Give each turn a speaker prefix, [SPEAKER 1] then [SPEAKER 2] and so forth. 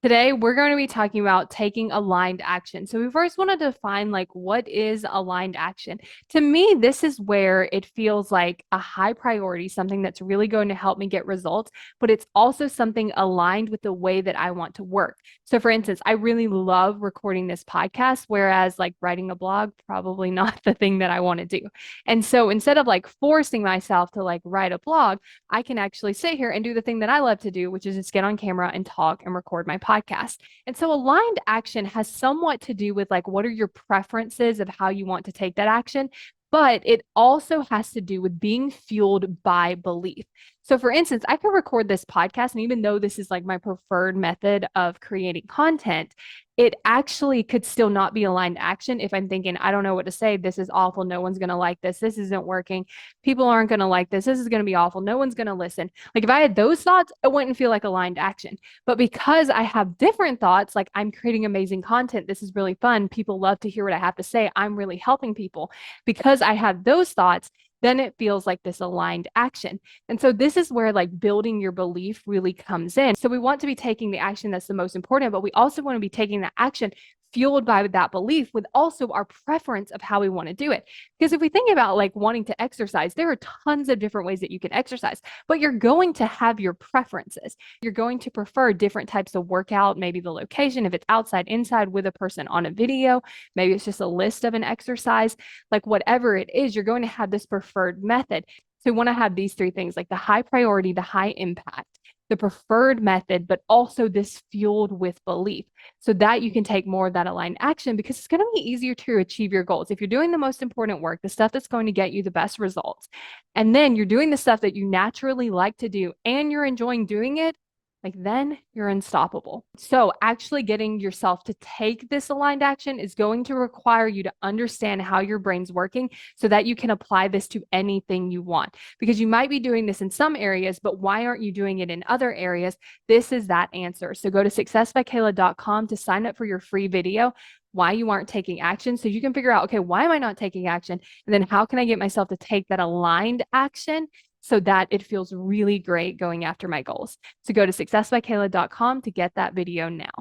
[SPEAKER 1] Today, we're going to be talking about taking aligned action. So we first want to define what is aligned action. To me, this is where it feels like a high priority, something that's really going to help me get results, but it's also something aligned with the way that I want to work. So for instance, I really love recording this podcast, whereas like writing a blog, probably not the thing that I want to do. And so instead of like forcing myself to like write a blog, I can actually sit here and do the thing that I love to do, which is just get on camera and talk and record my podcast. And so aligned action has somewhat to do with like what are your preferences of how you want to take that action, but it also has to do with being fueled by belief. So, for instance, I could record this podcast, and even though this is like my preferred method of creating content, it actually could still not be aligned action if I'm thinking, I don't know what to say. This is awful. No one's going to like this. This isn't working. People aren't going to like this. This is going to be awful. No one's going to listen. Like if I had those thoughts, it wouldn't feel like aligned action. But because I have different thoughts, like I'm creating amazing content, this is really fun. People love to hear what I have to say. I'm really helping people. Because I have those thoughts, then it feels like this aligned action. And so this is where like building your belief really comes in. So we want to be taking the action that's the most important, but we also want to be taking the action fueled by that belief with also our preference of how we want to do it. Because if we think about like wanting to exercise, there are tons of different ways that you can exercise, but you're going to have your preferences. You're going to prefer different types of workout, maybe the location, if it's outside, inside with a person on a video, maybe it's just a list of an exercise, like whatever it is, you're going to have this preferred method. So we want to have these three things like the high priority, the high impact, the preferred method, but also this fueled with belief so that you can take more of that aligned action because it's going to be easier to achieve your goals. If you're doing the most important work, the stuff that's going to get you the best results, and then you're doing the stuff that you naturally like to do and you're enjoying doing it, like then you're unstoppable. So actually getting yourself to take this aligned action is going to require you to understand how your brain's working so that you can apply this to anything you want. Because you might be doing this in some areas, but why aren't you doing it in other areas? This is that answer. So go to successbykayla.com to sign up for your free video why you aren't taking action so you can figure out, okay, why am I not taking action? And then how can I get myself to take that aligned action so that it feels really great going after my goals. So go to successbykayla.com to get that video now.